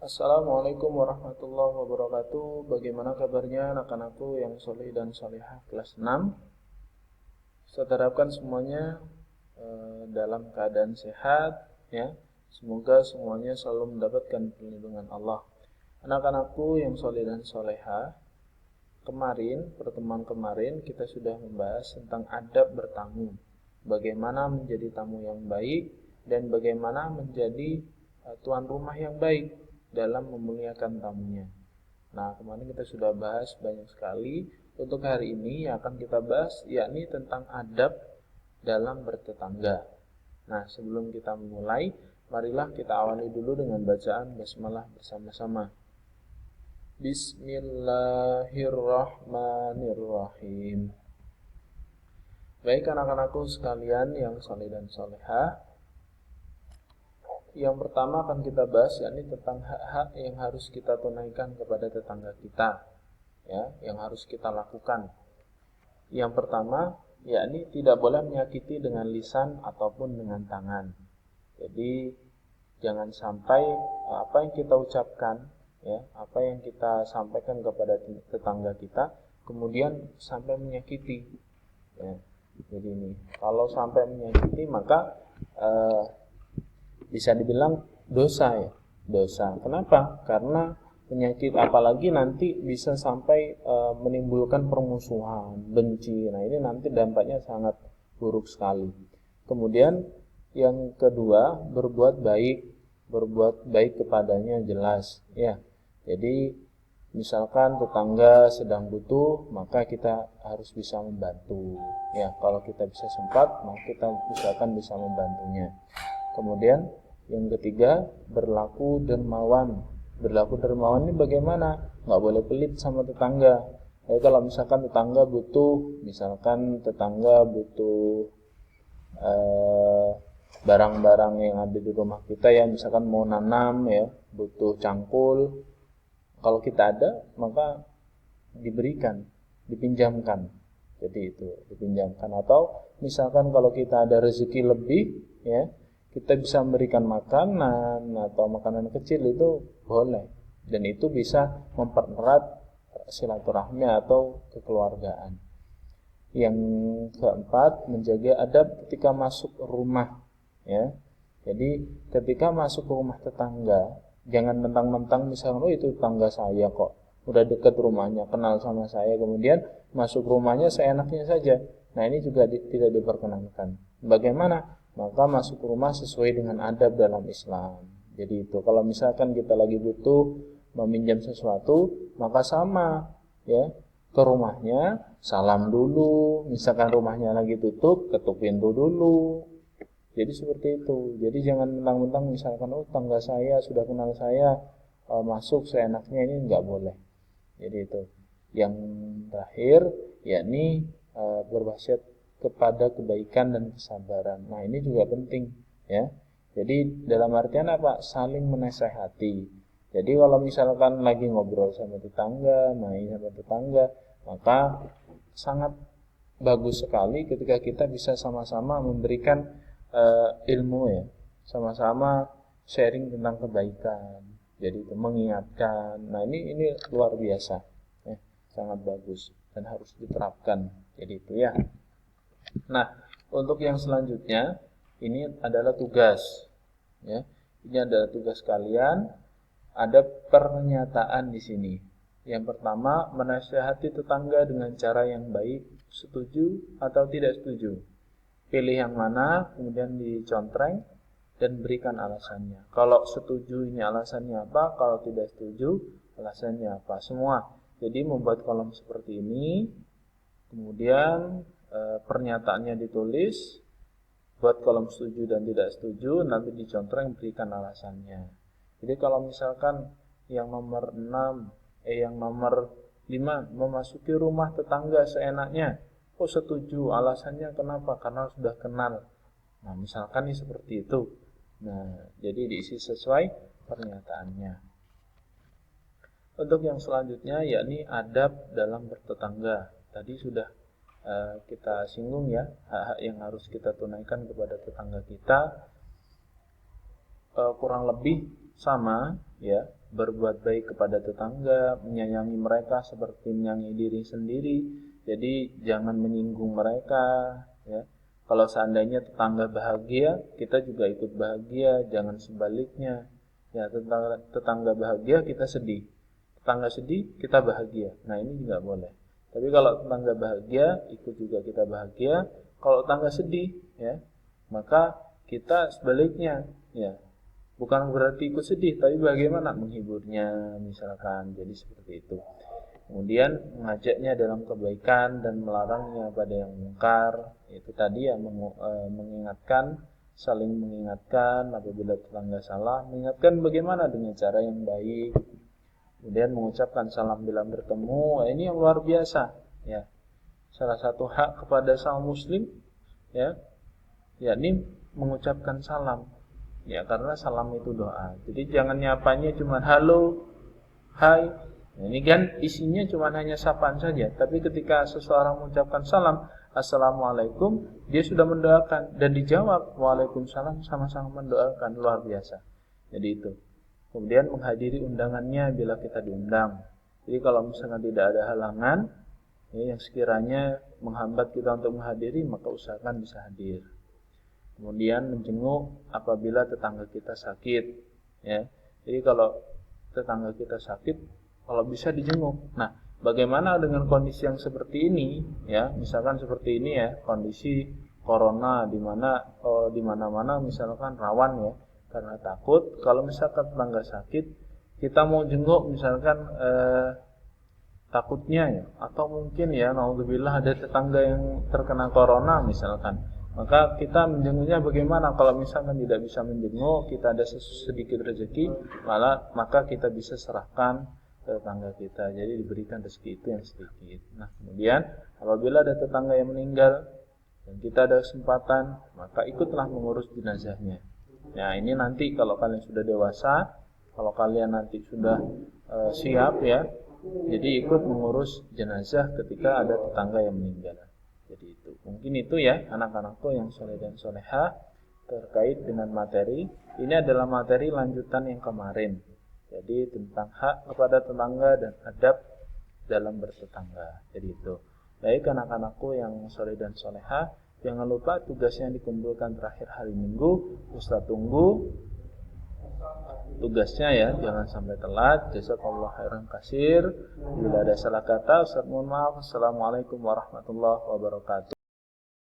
Assalamualaikum warahmatullahi wabarakatuh. Bagaimana kabarnya anak-anakku yang soleh dan solehah kelas 6? Saya harapkan semuanya dalam keadaan sehat, ya. Semoga semuanya selalu mendapatkan perlindungan Allah. Anak-anakku yang soleh dan solehah, pertemuan kemarin kita sudah membahas tentang adab bertamu. Bagaimana menjadi tamu yang baik dan bagaimana menjadi tuan rumah yang baik dalam memuliakan tamunya. Nah, kemarin kita sudah bahas banyak sekali. Untuk hari ini yang akan kita bahas yakni tentang adab dalam bertetangga. Nah, sebelum kita memulai, marilah kita awali dulu dengan bacaan basmalah bersama-sama. Bismillahirrahmanirrahim. Baik anak-anakku sekalian yang saleh dan salehah, yang pertama akan kita bahas yakni tentang hak-hak yang harus kita tunaikan kepada tetangga kita, ya, yang harus kita lakukan. Yang pertama yakni tidak boleh menyakiti dengan lisan ataupun dengan tangan. Jadi jangan sampai apa yang kita ucapkan, ya, apa yang kita sampaikan kepada tetangga kita kemudian sampai menyakiti, ya. Jadi ini kalau sampai menyakiti maka bisa dibilang dosa, ya, dosa. Kenapa? Karena penyakit apalagi nanti bisa sampai menimbulkan permusuhan, benci. Nah, ini nanti dampaknya sangat buruk sekali. Kemudian yang kedua, berbuat baik kepadanya jelas, ya. Jadi misalkan tetangga sedang butuh, maka kita harus bisa membantu, ya. Kalau kita bisa sempat, maka kita bisa membantunya. Kemudian yang ketiga, berlaku dermawan. Berlaku dermawan ini bagaimana? Nggak boleh pelit sama tetangga. Jadi kalau misalkan tetangga butuh barang-barang yang ada di rumah kita, ya, misalkan mau nanam, ya, butuh cangkul. Kalau kita ada, maka diberikan, dipinjamkan. Jadi itu dipinjamkan. Atau misalkan kalau kita ada rezeki lebih, ya, kita bisa memberikan makanan atau makanan kecil, itu boleh. Dan itu bisa mempererat silaturahmi atau kekeluargaan. Yang keempat, menjaga adab ketika masuk rumah, ya. Jadi ketika masuk ke rumah tetangga, jangan mentang-mentang misalnya, oh itu tetangga saya kok, udah dekat rumahnya, kenal sama saya, kemudian masuk rumahnya seenaknya saja. Nah, ini juga tidak diperkenankan. Bagaimana? Maka masuk rumah sesuai dengan adab dalam Islam. Jadi itu, kalau misalkan kita lagi butuh meminjam sesuatu, maka sama, ya, ke rumahnya, salam dulu. Misalkan rumahnya lagi tutup, ketuk pintu dulu. Jadi seperti itu. Jadi jangan mentang-mentang misalkan, oh tangga saya sudah kenal saya, masuk seenaknya, ini nggak boleh. Jadi itu. Yang terakhir yakni berwasiat kepada kebaikan dan kesabaran. Nah, ini juga penting, ya. Jadi dalam artian apa? Saling menasehati. Jadi kalau misalkan lagi ngobrol sama tetangga, main sama tetangga, maka sangat bagus sekali ketika kita bisa sama-sama memberikan ilmu, ya, sama-sama sharing tentang kebaikan. Jadi itu mengingatkan. Nah, ini luar biasa, ya, sangat bagus dan harus diterapkan. Jadi itu, ya. Nah, untuk yang selanjutnya ini adalah tugas, ya. Ini adalah tugas kalian. Ada pernyataan di sini. Yang pertama, menasihati tetangga dengan cara yang baik, setuju atau tidak setuju. Pilih yang mana, kemudian dicontreng dan berikan alasannya. Kalau setuju ini alasannya apa, kalau tidak setuju alasannya apa, semua. Jadi membuat kolom seperti ini, kemudian pernyataannya ditulis, buat kolom setuju dan tidak setuju, nanti dicontreng, berikan alasannya. Jadi kalau misalkan yang nomor 5 memasuki rumah tetangga seenaknya, oh setuju, alasannya kenapa? Karena sudah kenal. Nah, misalkan ini seperti itu. Nah, jadi diisi sesuai pernyataannya. Untuk yang selanjutnya yakni adab dalam bertetangga. Tadi sudah kita singgung, ya, hak-hak yang harus kita tunaikan kepada tetangga kita. Kurang lebih sama ya, berbuat baik kepada tetangga, menyayangi mereka seperti menyayangi diri sendiri. Jadi jangan menyinggung mereka ya. Kalau seandainya tetangga bahagia, kita juga ikut bahagia, jangan sebaliknya. Ya, tetangga bahagia kita sedih. Tetangga sedih kita bahagia. Nah, ini juga boleh. Tapi kalau tetangga bahagia, ikut juga kita bahagia. Kalau tetangga sedih ya, maka kita sebaliknya ya. Bukan berarti ikut sedih, tapi bagaimana menghiburnya misalkan. Jadi seperti itu. Kemudian mengajaknya dalam kebaikan dan melarangnya pada yang mungkar. Itu tadi ya, mengingatkan, saling mengingatkan apabila tetangga salah, mengingatkan bagaimana dengan cara yang baik. Kemudian mengucapkan salam bila bertemu. Ini yang luar biasa ya. Salah satu hak kepada sama muslim ya, yakni mengucapkan salam. Ya, karena salam itu doa. Jadi jangan nyapanya cuma halo, hai. Nah, ini kan isinya cuma hanya sapaan saja. Tapi ketika seseorang mengucapkan salam, assalamualaikum, dia sudah mendoakan dan dijawab waalaikumsalam, sama-sama mendoakan. Luar biasa. Jadi itu. Kemudian menghadiri undangannya bila kita diundang. Jadi kalau misalnya tidak ada halangan ya, yang sekiranya menghambat kita untuk menghadiri, maka usahakan bisa hadir. Kemudian menjenguk apabila tetangga kita sakit ya. Jadi kalau tetangga kita sakit, kalau bisa dijenguk. Nah, bagaimana dengan kondisi yang seperti ini ya? Misalkan seperti ini ya, kondisi corona di mana-mana misalkan rawan ya, karena takut kalau misalkan tetangga sakit, kita mau jenguk misalkan takutnya ya, atau mungkin ya naudzubillah ada tetangga yang terkena corona misalkan. Maka kita menjenguknya bagaimana? Kalau misalkan tidak bisa menjenguk, kita ada sedikit rezeki, maka kita bisa serahkan ke tetangga kita. Jadi diberikan rezeki itu yang sedikit. Nah, kemudian apabila ada tetangga yang meninggal dan kita ada kesempatan, maka ikutlah mengurus jenazahnya. Nah, ini nanti kalau kalian sudah dewasa, kalau kalian nanti sudah siap ya, jadi ikut mengurus jenazah ketika ada tetangga yang meninggal. Jadi itu. Mungkin itu ya anak-anakku yang soleh dan solehah terkait dengan materi. Ini adalah materi lanjutan yang kemarin. Jadi tentang hak kepada tetangga dan adab dalam bertetangga. Jadi itu. Baik anak-anakku yang soleh dan solehah, jangan lupa tugasnya dikumpulkan terakhir hari Minggu. Ustaz tunggu tugasnya ya, jangan sampai telat. Jazakallahu khairan katsir. Bila ada salah kata, Ustaz mohon maaf. Assalamualaikum warahmatullahi wabarakatuh.